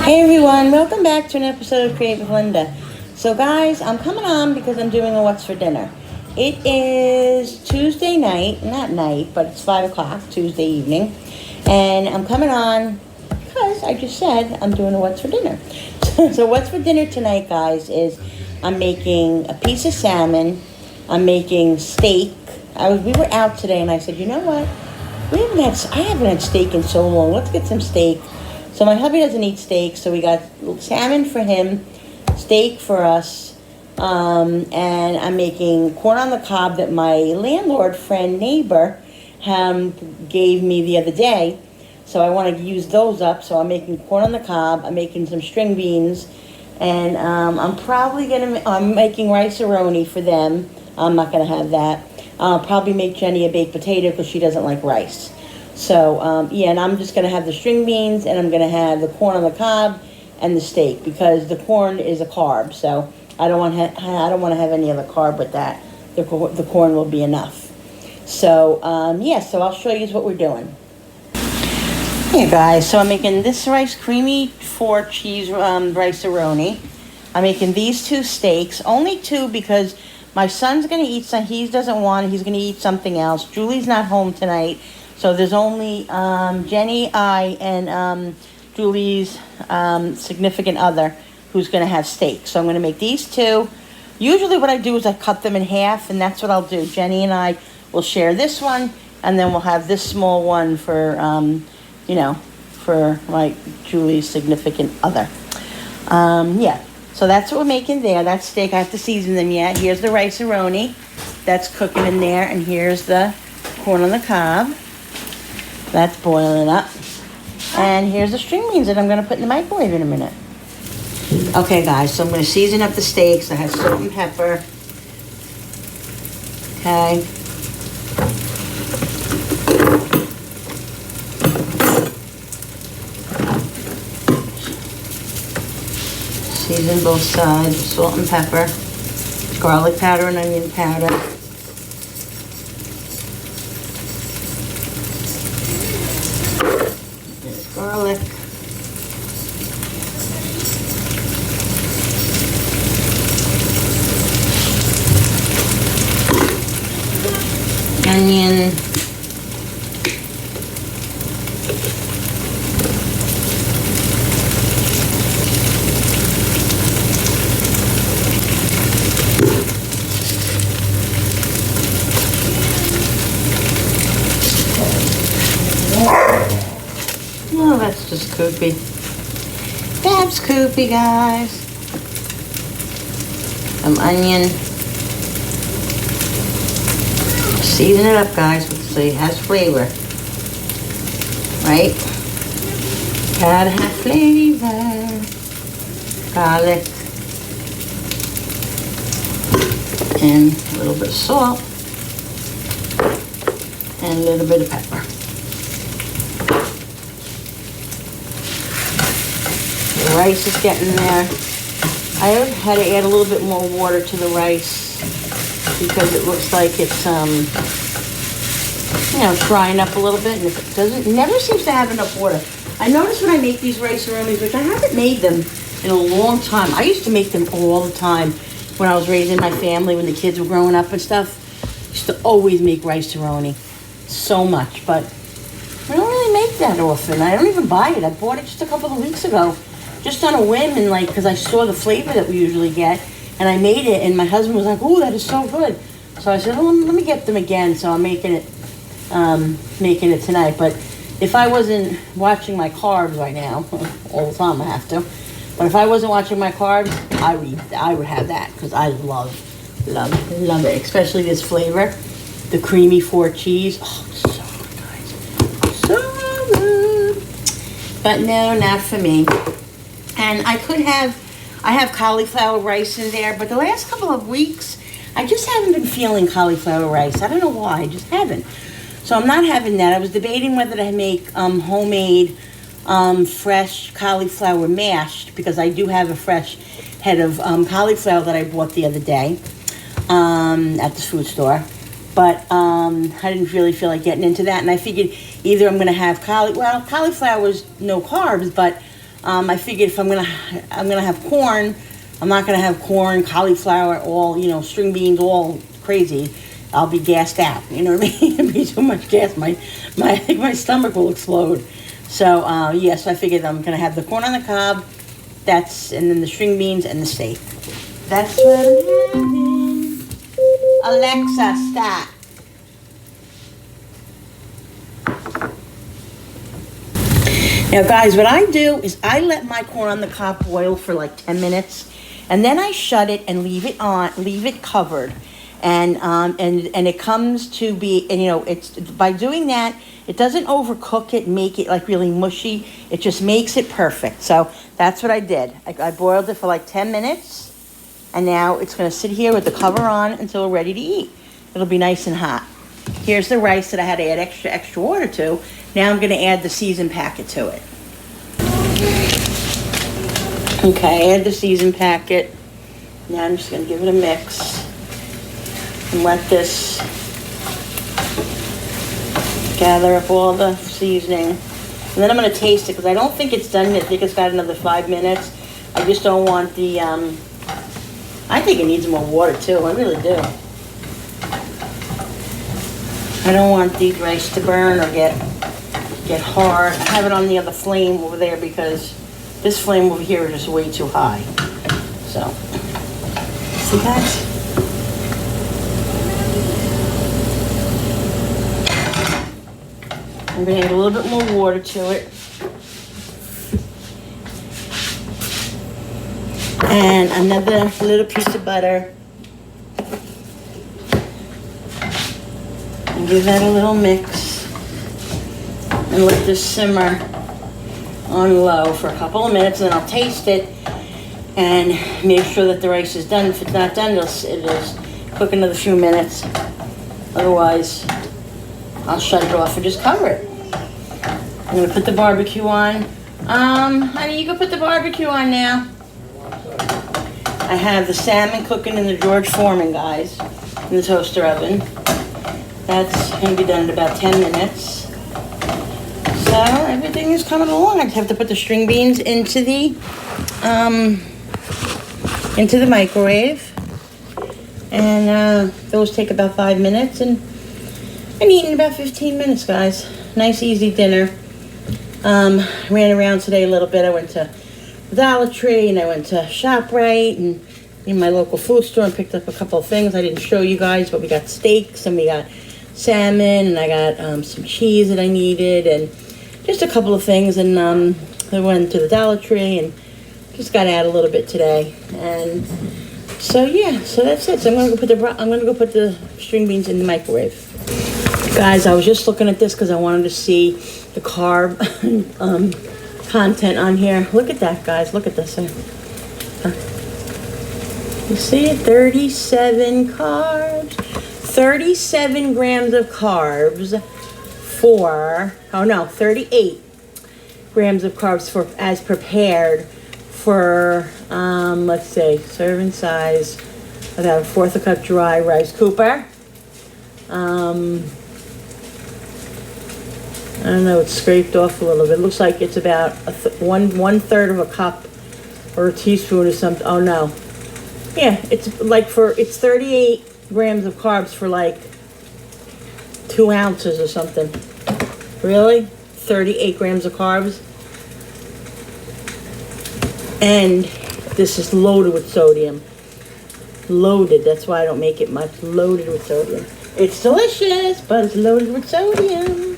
Hey everyone, welcome back to an episode of Create with Linda. So guys, I'm coming on because I'm doing a what's for dinner. It is Tuesday night, not night, but it's 5 o'clock, Tuesday evening. And I'm coming on because I just said I'm doing a what's for dinner. So what's for dinner tonight, guys, is I'm making a piece of salmon. I'm making steak. We were out today and I said, you know what? I haven't had steak in so long. Let's get some steak. So my hubby doesn't eat steak, so we got salmon for him, steak for us, and I'm making corn on the cob that my landlord friend neighbor gave me the other day. So I want to use those up. So I'm making corn on the cob. I'm making some string beans, and I'm making rice-a-roni for them. I'm not gonna have that. I'll probably make Jenny a baked potato because she doesn't like rice. So, and I'm just going to have the string beans, and I'm going to have the corn on the cob and the steak, because the corn is a carb, so I don't want to have any other carb with that. The corn will be enough. So, so I'll show you what we're doing. Hey guys, so I'm making this rice creamy 4-cheese rice-a-roni. I'm making these 2 steaks, only 2 because my son's going to eat some. He's going to eat something else. Julie's not home tonight. So there's only Jenny, I, and Julie's significant other who's going to have steak. So I'm going to make these 2. Usually what I do is I cut them in half, and that's what I'll do. Jenny and I will share this one, and then we'll have this small one for, for my Julie's significant other. So that's what we're making there. That's steak. I have to season them yet. Here's the rice-a-roni. That's cooking in there, and here's the corn on the cob. That's boiling up. And here's the string beans that I'm going to put in the microwave in a minute. Okay, guys, so I'm going to season up the steaks. I have salt and pepper. Okay. Season both sides, salt and pepper. Garlic powder and onion powder. Garlic, onion, oh, that's just Koopy. That's Koopy, guys. Some onion. Season it up, guys, so it has flavor. Right? Gotta have flavor. Garlic. And a little bit of salt. And a little bit of pepper. The rice is getting there. I had to add a little bit more water to the rice because it looks like it's drying up a little bit, and if it never seems to have enough water. I notice when I make these rice-a-ronis, which I haven't made them in a long time. I used to make them all the time when I was raising my family, when the kids were growing up and stuff. I used to always make rice-a-roni so much, but I don't really make that often. I don't even buy it. I bought it just a couple of weeks ago, just on a whim, and because I saw the flavor that we usually get, and I made it, and my husband was like, "Oh, that is so good." So I said, "Oh, let me get them again." So I'm making it tonight. But if I wasn't watching my carbs right now, all the time I have to, but if I wasn't watching my carbs, I would have that, because I love it, especially this flavor, the creamy 4-cheese. Oh, it's so good, guys, so good. But no, not for me. And I have cauliflower rice in there, but the last couple of weeks, I just haven't been feeling cauliflower rice. I don't know why, I just haven't. So I'm not having that. I was debating whether to make homemade fresh cauliflower mashed, because I do have a fresh head of cauliflower that I bought the other day at the food store. But I didn't really feel like getting into that, and I figured either I'm going to have cauliflower is no carbs, but I figured if I'm gonna have corn, I'm not gonna have corn, cauliflower, all, you know, string beans, all crazy. I'll be gassed out. You know what I mean? It'd be too much gas. I think my stomach will explode. So so I figured I'm gonna have the corn on the cob. And then the string beans and the steak. That's what I'm having. Alexa, stop. Now guys, what I do is I let my corn on the cob boil for like 10 minutes, and then I shut it and leave it covered. And it comes to be, and you know, it's by doing that, it doesn't overcook it, make it like really mushy. It just makes it perfect. So that's what I did. I boiled it for like 10 minutes, and now it's gonna sit here with the cover on until we're ready to eat. It'll be nice and hot. Here's the rice that I had to add extra water to. Now I'm gonna add the seasoned packet to it. Okay, add the seasoned packet. Now I'm just gonna give it a mix and let this gather up all the seasoning. And then I'm gonna taste it because I don't think it's done yet. I think it's got another 5 minutes. I just don't want the, I think it needs more water too, I really do. I don't want the rice to burn or get hard. I have it on the other flame over there because this flame over here is just way too high. So, see guys? I'm gonna add a little bit more water to it. And another little piece of butter. And give that a little mix. And let this simmer on low for a couple of minutes, and then I'll taste it and make sure that the rice is done. If it's not done, it is cook another few minutes. Otherwise, I'll shut it off and just cover it. I'm gonna put the barbecue on. Honey, you can put the barbecue on now. I have the salmon cooking in the George Foreman, guys, in the toaster oven. That's gonna be done in about 10 minutes. So everything is coming along. I just have to put the string beans into the microwave, and those take about 5 minutes, and I'm eating about 15 minutes, guys. Nice, easy dinner. Ran around today a little bit. I went to Dollar Tree, and I went to ShopRite, and in my local food store, and picked up a couple of things I didn't show you guys, but we got steaks, and we got salmon, and I got some cheese that I needed, and just a couple of things. And I went to the Dollar Tree and just got out a little bit today. And so yeah, so that's it. So I'm gonna go put the string beans in the microwave. Guys, I was just looking at this because I wanted to see the carb content on here. Look at that, guys. Look at this. You see it? 37 carbs. 37 grams of carbs for, 38 grams of carbs for, as prepared for, let's see, serving size, about 1/4 cup dry rice cooper. I don't know, it's scraped off a little bit. It looks like it's about one third of a cup or a teaspoon or something. Oh no. Yeah, it's like it's 38 grams of carbs for like 2 ounces or something. Really? 38 grams of carbs? And this is loaded with sodium. Loaded, that's why I don't make it much. Loaded with sodium. It's delicious, but it's loaded with sodium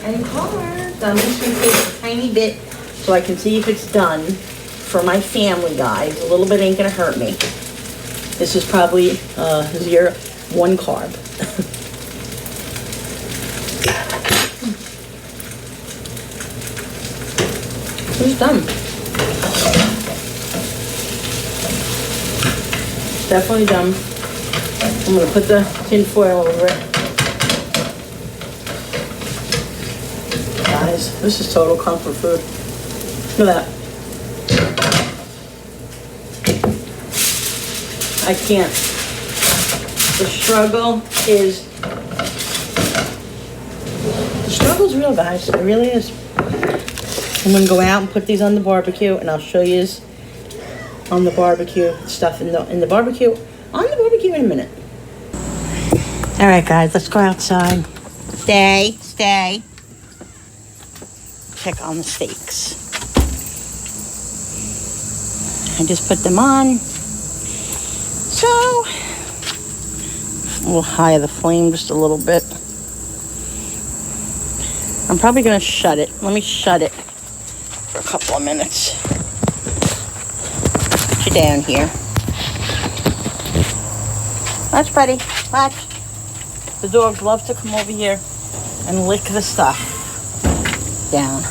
and carbs. I'm just gonna take a tiny bit so I can see if it's done for my family, guys. A little bit ain't gonna hurt me. This is probably 1 carb. It's done. Definitely done. I'm gonna put the tin foil over it. Guys, this is total comfort food. Look at that. I can't. The struggle's real, guys. It really is. I'm gonna go out and put these on the barbecue, and I'll show you on the barbecue stuff in the barbecue in a minute. All right, guys, let's go outside. Stay. Check on the steaks. I just put them on. So, a little higher the flame just a little bit. I'm probably gonna shut it. Let me shut it for a couple of minutes. Put you down here. Watch, buddy. Watch. The dogs love to come over here and lick the stuff down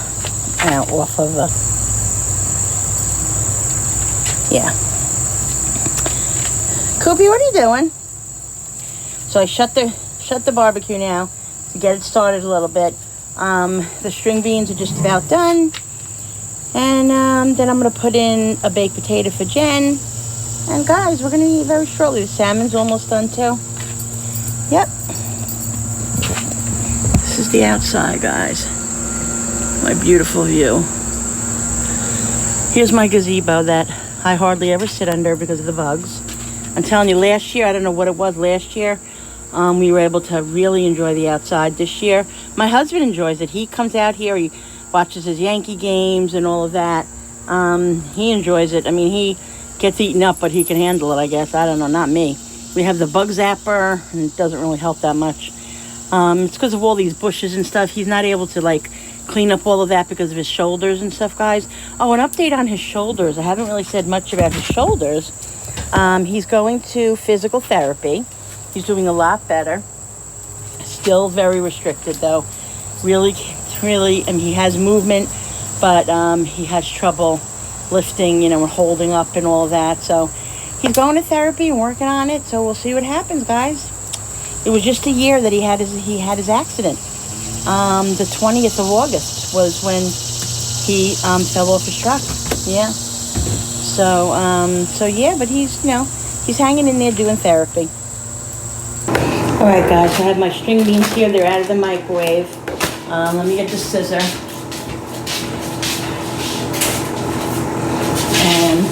and off of the. Yeah. Koopy, what are you doing? So I shut the barbecue now to get it started a little bit. The string beans are just about done. And then I'm going to put in a baked potato for Jen. And guys, we're going to eat very shortly. The salmon's almost done too. Yep. This is the outside, guys. My beautiful view. Here's my gazebo that I hardly ever sit under because of the bugs. I'm telling you, last year, I don't know what it was last year, we were able to really enjoy the outside. This year, my husband enjoys it. He comes out here, he watches his Yankee games and all of that. He enjoys it. I mean, he gets eaten up, but he can handle it, I guess. I don't know, not me. We have the bug zapper, and it doesn't really help that much. It's because of all these bushes and stuff. He's not able to, like, clean up all of that because of his shoulders and stuff, guys. Oh, an update on his shoulders. I haven't really said much about his shoulders. He's going to physical therapy. He's doing a lot better. Still very restricted, though. Really, I mean, he has movement, but he has trouble lifting, you know, and holding up and all of that. So he's going to therapy and working on it. So we'll see what happens, guys. It was just a year that he had his accident. The 20th of August was when he fell off his truck. Yeah. So yeah, but he's, you know, he's hanging in there doing therapy. All right, guys, I have my string beans here. They're out of the microwave. Let me get the scissor. And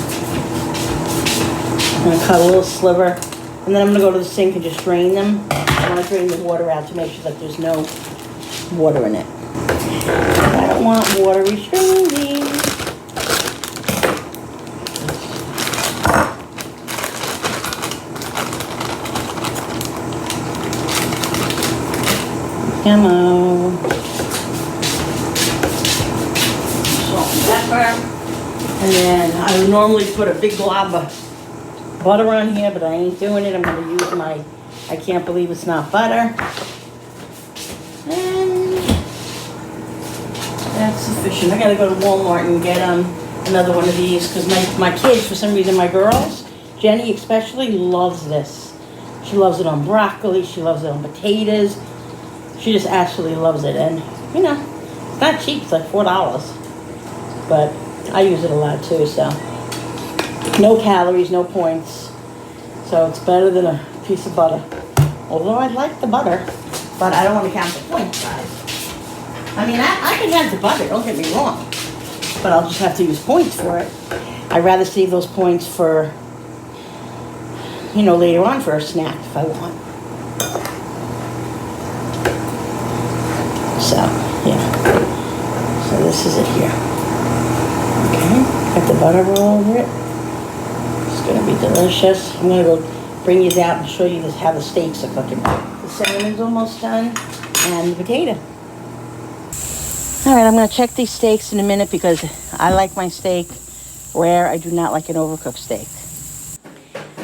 I'm gonna cut a little sliver. And then I'm gonna go to the sink and just drain them. I wanna drain the water out to make sure that there's no water in it. I don't want watery string beans. Hello. Salt and pepper. And then I would normally put a big glob of butter on here, but I ain't doing it. I'm going to use my, I can't believe it's not butter. And that's sufficient. I got to go to Walmart and get another one of these because my kids, for some reason, my girls, Jenny especially, loves this. She loves it on broccoli. She loves it on potatoes. She just absolutely loves it. And, you know, it's not cheap. It's like $4. But I use it a lot too, so. No calories, no points. So it's better than a piece of butter. Although I like the butter, but I don't want to count the points, guys. I mean, I can have the butter, don't get me wrong. But I'll just have to use points for it. I'd rather save those points for, you know, later on for a snack if I want. So, yeah. So this is it here. Okay, got the butter all over it. It's gonna be delicious. I'm gonna go bring these out and show you how the steaks are cooking. The salmon's almost done, and the potato. All right, I'm gonna check these steaks in a minute because I like my steak rare. I do not like an overcooked steak.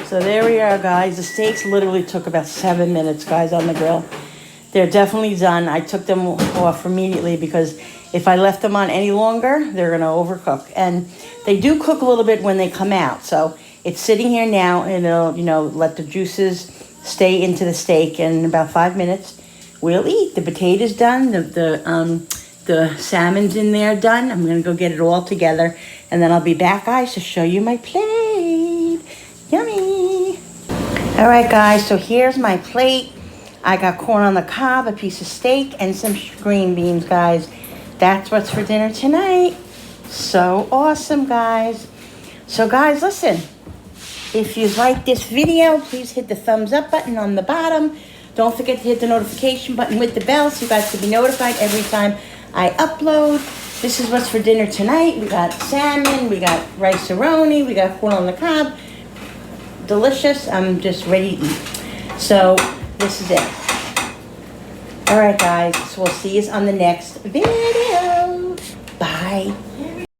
So there we are, guys. The steaks literally took about 7 minutes, guys, on the grill. They're definitely done. I took them off immediately because if I left them on any longer, they're gonna overcook. And they do cook a little bit when they come out. So it's sitting here now and it'll, you know, let the juices stay into the steak. And in about 5 minutes, we'll eat. The potato's done. The salmon's in there done. I'm gonna go get it all together. And then I'll be back, guys, to show you my plate. Yummy. All right, guys, so here's my plate. I got corn on the cob, a piece of steak, and some green beans, guys. That's what's for dinner tonight. So awesome, guys. So guys, listen. If you like this video, please hit the thumbs up button on the bottom. Don't forget to hit the notification button with the bell so you guys can be notified every time I upload. This is what's for dinner tonight. We got salmon, we got rice-a-roni, we got corn on the cob. Delicious. I'm just ready to eat. So this is it. All right, guys. So we'll see you on the next video. Bye.